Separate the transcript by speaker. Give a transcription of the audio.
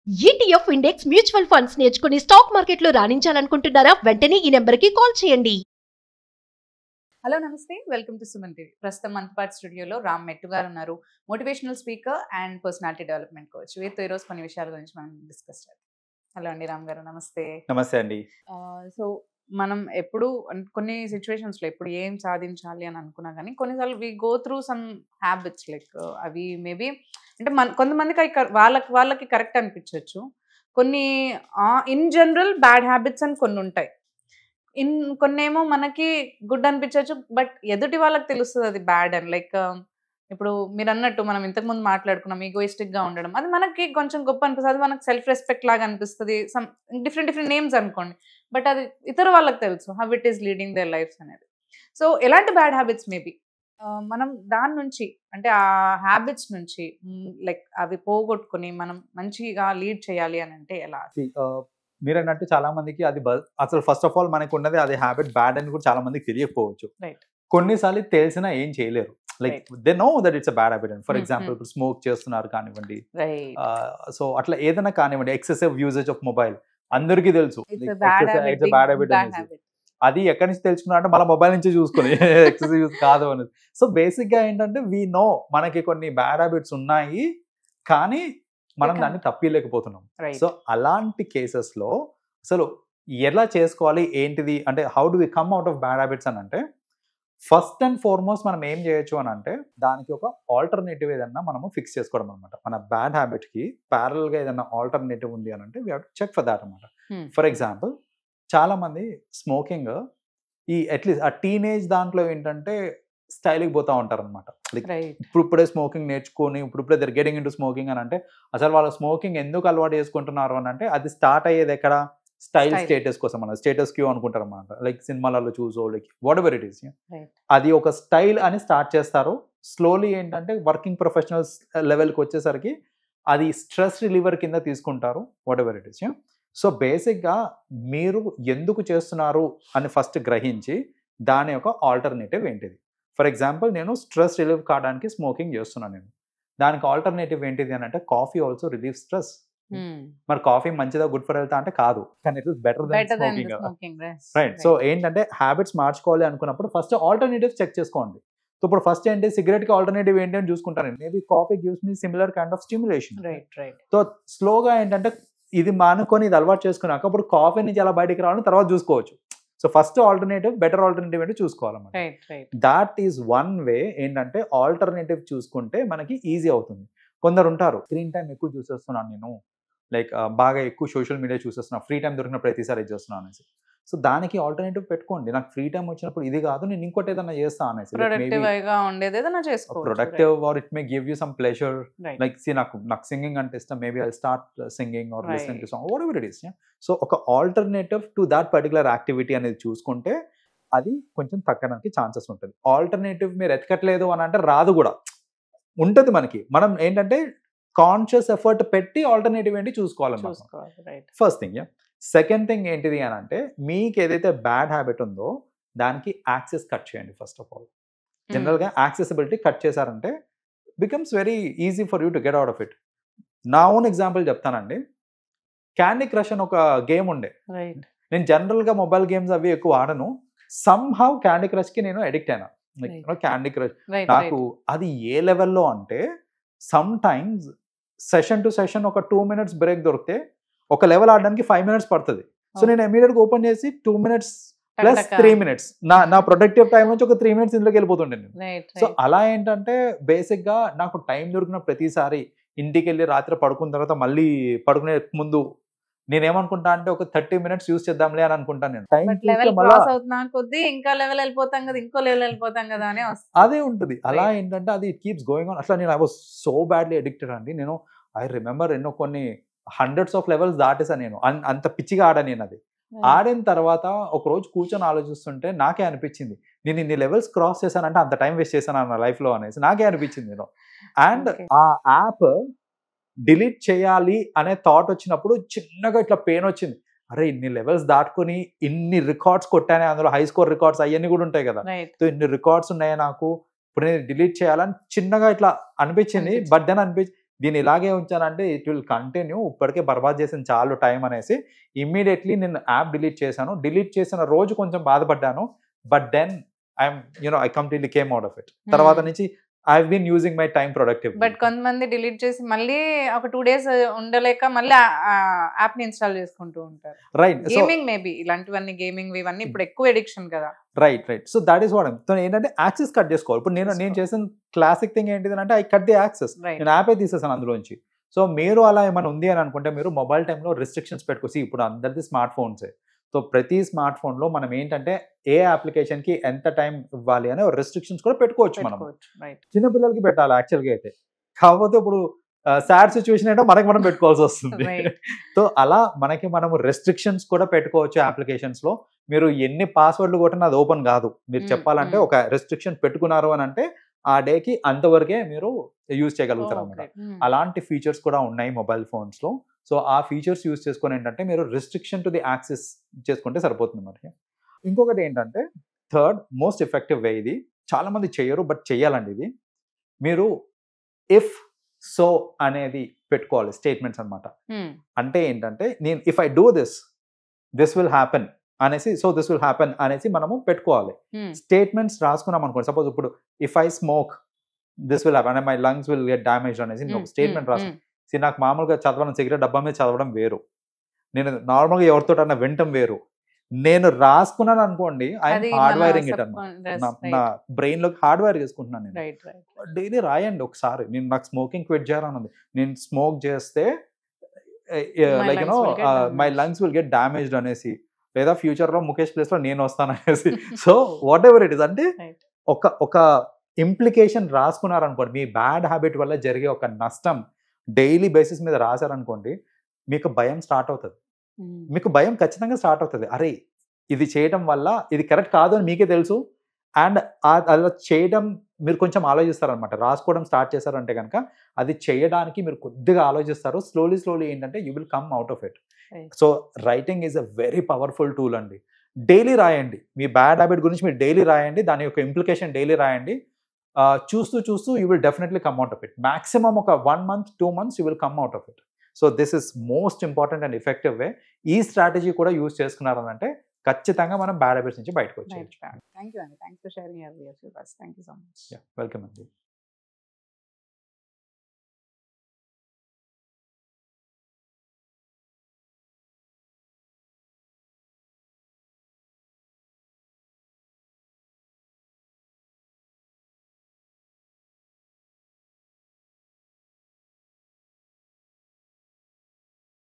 Speaker 1: ETF index mutual funds నేర్చుకుని stock మార్కెట్లో రాణించాలనుకుంటున్నారా? వెంటనే ఈ నెంబర్కి కాల్ చేయండి.
Speaker 2: హలో నమస్తే, వెల్కమ్ టు సుమన్ టీవీ. ప్రస్తుతం మనతో స్టూడియోలో రామ్ మెట్టు గారు ఉన్నారు. Motivational speaker and personality development coach. వీరితో ఈరోజు కొన్ని విషయాల గురించి మనం డిస్కస్ చేద్దాం. హలో అండి రామ్ గారు, నమస్తే.
Speaker 3: నమస్తే అండి.
Speaker 2: సో మనం ఎప్పుడు కొన్ని సిచ్యువేషన్స్లో ఎప్పుడు ఏం సాధించాలి అని అనుకున్నా కానీ కొన్నిసార్లు we go through some habits like అవి మేబీ అంటే కొంతమందికి అవి వాళ్ళకి కరెక్ట్ అనిపించవచ్చు. కొన్ని ఇన్ జనరల్ బ్యాడ్ హ్యాబిట్స్ అని కొన్ని ఉంటాయి. కొన్నేమో మనకి గుడ్ అనిపించవచ్చు, బట్ ఎదుటి వాళ్ళకి తెలుస్తుంది అది బ్యాడ్ అని. లైక్ ఇప్పుడు మీరు అన్నట్టు మనం ఇంతకుముందు మాట్లాడుకున్నాం, ఈగోయిస్టిక్గా ఉండడం, అది మనకి కొంచెం గొప్ప అనిపిస్తుంది, అది మనకు సెల్ఫ్ రెస్పెక్ట్ లాగా అనిపిస్తుంది. సమ్ డిఫరెంట్ నేమ్స్ అనుకోండి, బట్ అది ఇతర వాళ్ళకి తెలుసు how it is leading there lifes అనేది. సో ఎలాంటి బ్యాడ్ హ్యాబిట్స్ మేబీ మనం దాని నుంచి అంటే ఆ హ్యాబిట్స్ నుంచి లైక్ అవి పోగొట్టుకుని మనం మంచిగా లీడ్ చేయాలి అని అంటే ఎలా?
Speaker 3: మీరు అన్నట్టు చాలా మందికి అది అసలు ఫస్ట్ ఆఫ్ ఆల్ మనకు ఉన్నది అది హ్యాబిట్ బ్యాడ్ అని కూడా చాలా మందికి తెలియకపోవచ్చు. కొన్నిసార్లు తెలిసినా ఏం చేయలేరు. Like they know that it's a bad habit. For example ఇప్పుడు స్మోక్ చేస్తున్నారు కానివ్వండి, సో అట్లా ఏదైనా కానివ్వండి, ఎక్సెసివ్ యూసేజ్ ఆఫ్ మొబైల్ అందరికీ తెలుసు ఇట్స్ బ్యాడ్ హ్యాబిట్ అనేది. అది ఎక్కడి నుంచి తెలుసుకున్నా అంటే మళ్ళీ మొబైల్ నుంచి చూసుకుని ఎక్సెసివ్ యూజ్ కాదు అనేది. సో బేసిక్ గా ఏంటంటే వీ నో మనకి కొన్ని బ్యాడ్ హ్యాబిట్స్ ఉన్నాయి, కానీ మనం దాన్ని తప్పిలేకపోతున్నాం. సో అలాంటి కేసెస్ లో అసలు ఎలా చేసుకోవాలి ఏంటిది అంటే how do we come out of bad habits అని అంటే, ఫస్ట్ అండ్ ఫార్మోస్ట్ మనం ఏం చేయొచ్చు అని అంటే దానికి ఒక ఆల్టర్నేటివ్ ఏదన్నా మనము ఫిక్స్ చేసుకోవడం అనమాట. మన బ్యాడ్ హ్యాబిట్ కి ప్యారల్ గా ఏదన్నా ఆల్టర్నేటివ్ ఉంది అని అంటే we have to check for that అనమాట. ఫర్ ఎగ్జాంపుల్ చాలా మంది స్మోకింగ్ ఈ అట్లీస్ట్ ఆ టీనేజ్ దాంట్లో ఏంటంటే స్టైల్కి పోతా ఉంటారు అనమాట. లైక్ ఇప్పుడే స్మోకింగ్ నేర్చుకొని ఇప్పుడే they're getting into smoking అని అంటే అసలు వాళ్ళు స్మోకింగ్ ఎందుకు అలవాటు చేసుకుంటున్నారు అని అంటే అది స్టార్ట్ అయ్యేది ఎక్కడ? స్టైల్ స్టేటస్ కోసం అన్నమాట. స్టేటస్ క్యూ అనుకుంటారు అనమాట. లైక్ సినిమాలలో చూసో like whatever it is, అది ఒక స్టైల్ అని స్టార్ట్ చేస్తారు. స్లోలీ ఏంటంటే వర్కింగ్ ప్రొఫెషనల్స్ లెవెల్కి వచ్చేసరికి అది స్ట్రెస్ రిలీవర్ కింద తీసుకుంటారు, what ever it is. So బేసిక్గా మీరు ఎందుకు చేస్తున్నారు అని ఫస్ట్ గ్రహించి దాని యొక్క ఆల్టర్నేటివ్ ఏంటిది. ఫర్ ఎగ్జాంపుల్ నేను స్ట్రెస్ రిలీవ్ కావడానికి స్మోకింగ్ చేస్తున్నాను. నేను దానికి ఆల్టర్నేటివ్ ఏంటిది అని అంటే కాఫీ ఆల్సో రిలీవ్ స్ట్రెస్. మరి కాఫీ మంచిదా గుడ్ ఫర్ హెల్త్ అంటే కాదు, కానీ it is better than smoking, right? So ఏంటంటే హ్యాబిట్స్ మార్చుకోవాలి అనుకున్నప్పుడు ఫస్ట్ ఆల్టర్నేటివ్స్ చెక్ చేసుకోండి. సో ఇప్పుడు ఫస్ట్ ఏంటి, సిగరెట్ కి ఆల్టర్నేటివ్ ఏంటి అని చూసుకుంటాను. Maybe coffee gives me similar kind of stimulation. So స్లోగా ఏంటంటే ఇది మానుకొని ఇది అలవాటు చేసుకున్నాక అప్పుడు కాఫీ నుంచి ఎలా బయటికి రావాలని తర్వాత చూసుకోవచ్చు. So first alternative better alternative ఏంటి చూసుకోవాలన్నమాట. That is one way. ఏంటంటే ఆల్టర్నేటివ్ చూసుకుంటే మనకి ఈజీ అవుతుంది. కొందరు ఉంటారు స్క్రీన్ టైం ఎక్కువ చూసేస్తున్నాను నేను, లైక్ బాగా ఎక్కువ సోషల్ మీడియా చూసేస్తున్నా, ఫ్రీ టైం దొరికిన ప్రతిసారి ఇది చేస్తున్నాను అనేసి. సో దానికి ఆల్టర్నేటివ్ పెట్టుకోండి. నాకు ఫ్రీ టైం వచ్చినప్పుడు ఇది కాదు, నేను ఇంకోటి ఏదైనా చేస్తాను అనేసి. Productive or it may give you some pleasure. Like నాకు సింగింగ్ అంటే ఇష్టం, maybe I start singing or listening to song, whatever it is. So ఒక alternative to that particular activity అనేది చూసుకుంటే అది కొంచెం తగ్గడానికి ఛాన్సెస్ ఉంటుంది. ఆల్టర్నేటివ్ మీరు ఎతకట్లేదు అని అంటే రాదు కూడా ఉంటుంది మనకి. మనం ఏంటంటే కాన్షియస్ ఎఫర్ట్ పెట్టి ఆల్టర్నేటివ్ ఏంటి చూసుకోవాలన్నమాట. First thing. సెకండ్ థింగ్ ఏంటిది అని అంటే మీకు ఏదైతే బ్యాడ్ హ్యాబిట్ ఉందో దానికి యాక్సెస్ కట్ చేయండి. ఫస్ట్ ఆఫ్ ఆల్ జనరల్గా యాక్సెసిబిలిటీ కట్ చేశారంటే becomes very easy for you to get out of it. నా ఓన్ ఎగ్జాంపుల్ చెప్తానండి. క్యాండీ క్రష్ అని ఒక గేమ్ ఉండే. నేను జనరల్గా మొబైల్ గేమ్స్ అవి ఎక్కువ ఆడను. సమ్ హౌ క్యాండీ క్రష్ కి నేను అడిక్ట్ అయినా. క్యాండీ క్రష్ నాకు అది ఏ లెవెల్లో అంటే some times session to session ఒక 2 minutes బ్రేక్ దొరికితే ఒక లెవెల్ ఆడడానికి 5 minutes పడుతుంది. సో నేను ఇమీడియట్గా ఓపెన్ చేసి 2 minutes ప్లస్ 3 minutes నా ప్రొడక్టివ్ టైం నుంచి ఒక 3 minutes ఇందులోకి వెళ్ళిపోతుండే నేను. సో అలా ఏంటంటే బేసిక్గా నాకు టైం దొరికిన ప్రతిసారి ఇంటికి వెళ్ళి రాత్రి పడుకున్న తర్వాత మళ్ళీ పడుకునే ముందు నేనేమనుకుంటా అంటే ఒక 30 minutes యూస్ చేద్దాంలే అని అనుకుంటాను నేను. అదే ఉంటుంది. అలా ఏంటంటే అది ఇట్ కీప్స్ గోయింగ్ ఆన్. అట్లా నేను I was so badly addicted అండి. నేను ఐ రిమెంబర్ కొన్ని హండ్రెడ్స్ ఆఫ్ లెవెల్స్ దాటేసాను నేను. అంత పిచ్చిగా ఆడాను నేను. అది ఆడిన తర్వాత ఒక రోజు కూర్చొని ఆలోచిస్తుంటే నాకే అనిపించింది నేను ఇన్ని లెవెల్స్ క్రాస్ చేశానంటే అంత టైం వేస్ట్ చేశాను నా లైఫ్లో అనేసి నాకే అనిపించింది నేను. అండ్ ఆ యాప్ డిలీట్ చేయాలి అనే థాట్ వచ్చినప్పుడు చిన్నగా ఇట్లా పెయిన్ వచ్చింది. అరే ఇన్ని లెవెల్స్ దాటుకొని ఇన్ని రికార్డ్స్ కొట్టానే, అందులో హై స్కోర్ రికార్డ్స్ అవన్నీ కూడా ఉంటాయి కదా. సో ఇన్ని రికార్డ్స్ ఉన్నాయి నాకు, ఇప్పుడు నేను డిలీట్ చేయాలని చిన్నగా ఇట్లా అనిపించింది. బట్ దెన్ దీన్ని ఇలాగే ఉంచానంటే ఇట్ విల్ కంటిన్యూ, ఇప్పటికే బర్బాద్ చేసిన చాలు టైం అనేసి ఇమ్మీడియట్లీ నేను యాప్ డిలీట్ చేశాను. డిలీట్ చేసిన రోజు కొంచెం బాధపడ్డాను, but then I completely came out of it. తర్వాత నుంచి I have been using my time productive.
Speaker 2: But కొంతమంది డిలీట్ చేసి మళ్ళీ ఒక 2 days ఉండలేక మళ్ళీ యాప్ ని ఇన్స్టాల్ చేసుకుంటూ ఉంటారు.
Speaker 3: రైట్,
Speaker 2: గేమింగ్ మేబీ ఇలాంటివన్నీ, గేమింగ్ ఇవన్నీ ఇప్పుడు ఎక్కువ ఎడిక్షన్ కదా.
Speaker 3: Right. So that is what ఏంటంటే యాక్సెస్ కట్ చేసుకోవాలి. ఇప్పుడు నేను చేసిన క్లాసిక్ థింగ్ ఏంటిది అంటే ఐ కట్ ది యాక్సెస్. నేను యాపే తీసేసాను అందులోంచి. సో మీరు అలా ఏమైనా ఉంది అని అనుకుంటే మీరు మొబైల్ టైంలో రిస్ట్రిక్షన్స్ పెట్టుకోసి, ఇప్పుడు అందరిది స్మార్ట్ ఫోన్సే. సో ప్రతి స్మార్ట్ ఫోన్ లో మనం ఏంటంటే ఏ అప్లికేషన్ కి ఎంత టైం ఇవ్వాలి అనే రెస్ట్రిక్షన్స్ కూడా పెట్టుకోవచ్చు. మనం చిన్నపిల్లలకి పెట్టాలి యాక్చువల్గా అయితే, కాకపోతే ఇప్పుడు సాడ్ సిచ్యువేషన్ ఏంటో మనం పెట్టుకోవాల్సి వస్తుంది. సో అలా మనం రెస్ట్రిక్షన్స్ కూడా పెట్టుకోవచ్చు అప్లికేషన్స్ లో. మీరు ఎన్ని పాస్వర్డ్లు కొట్టినా అది ఓపెన్ కాదు. మీరు చెప్పాలంటే ఒక రెస్ట్రిక్షన్ పెట్టుకున్నారు అని అంటే ఆ డేకి అంతవరకే మీరు యూజ్ చేయగలుగుతారు అన్నమాట. అలాంటి ఫీచర్స్ కూడా ఉన్నాయి మొబైల్ ఫోన్స్ లో. సో ఆ ఫీచర్స్ యూజ్ చేసుకొని ఏంటంటే మీరు రెస్ట్రిక్షన్ టు ది యాక్సెస్ చేసుకుంటే సరిపోతుంది. మరి ఇంకొకటి ఏంటంటే థర్డ్ మోస్ట్ ఎఫెక్టివ్ వే, ఇది చాలా మంది చేయరు బట్ చెయ్యాలండి ఇది. మీరు ఇఫ్ సో అనేది పెట్టుకోవాలి స్టేట్మెంట్స్ అన్నమాట. అంటే ఏంటంటే నేను if I do this will happen అనేసి, సో దిస్ విల్ హ్యాపెన్ అనేసి మనము పెట్టుకోవాలి. స్టేట్మెంట్స్ రాసుకున్నాం అనుకోండి, సపోజ్ ఇప్పుడు if I smoke this will happen, my lungs will get damage అనేసి నేను ఒక స్టేట్మెంట్ రాసుకున్నాను. నాకు మామూలుగా చదవడం, సిగరెట్ డబ్బా మీద చదవడం వేరు, నేను నార్మల్గా ఎవరితో అన్న వింటం వేరు. నేను రాసుకున్నాను అనుకోండి, ఐఎమ్ హార్డ్ వైరింగ్ ఇట్ అన్నమాట. నా బ్రెయిన్ లోకి హార్డ్ వైర్ చేసుకుంటున్నాను నేను. డైలీ రాయండి ఒకసారి. నేను నాకు స్మోకింగ్ క్విట్ చేయాలని ఉంది, నేను స్మోక్ చేస్తే like my lungs will get damaged అనేసి, లేదా ఫ్యూచర్ లో ముఖేష్ ప్లేస్ లో నేను వస్తాను అనేసి. So what ever it is అంటే ఒక ఇంప్లికేషన్ రాసుకున్నారనుకోండి, మీ బ్యాడ్ హ్యాబిట్ వల్ల జరిగే ఒక నష్టం డైలీ బేసిస్ మీద రాశారనుకోండి, మీకు భయం స్టార్ట్ అవుతుంది. మీకు భయం ఖచ్చితంగా స్టార్ట్ అవుతుంది. అరే ఇది చేయడం వల్ల ఇది కరెక్ట్ కాదు అని మీకే తెలుసు. అండ్ అలా చేయడం మీరు కొంచెం ఆలోచిస్తారనమాట. రాసుకోవడం స్టార్ట్ చేశారంటే కనుక అది చేయడానికి మీరు కొద్దిగా ఆలోచిస్తారు. స్లోలీ ఏంటంటే you will come out of it. So writing is a very powerful tool అండి. డైలీ రాయండి, మీ బ్యాడ్ హ్యాబిట్ గురించి మీరు డైలీ రాయండి, దాని యొక్క ఇంప్లికేషన్ డైలీ రాయండి. చూస్తూ you will definitely come out of it. Maximum ఒక 1 month 2 months you will come out of it. So this is most important and effective way. ఈ స్ట్రాటజీ కూడా యూజ్ చేసుకున్నారనంటే ఖచ్చితంగా మనం బ్యాడ్ హ్యాబిట్స్ నుంచి బయటకు వచ్చేయచ్చు.
Speaker 2: థ్యాంక్ యూ అండి, thanks for sharing your views with us. Thank you so much.
Speaker 3: Welcome అండి.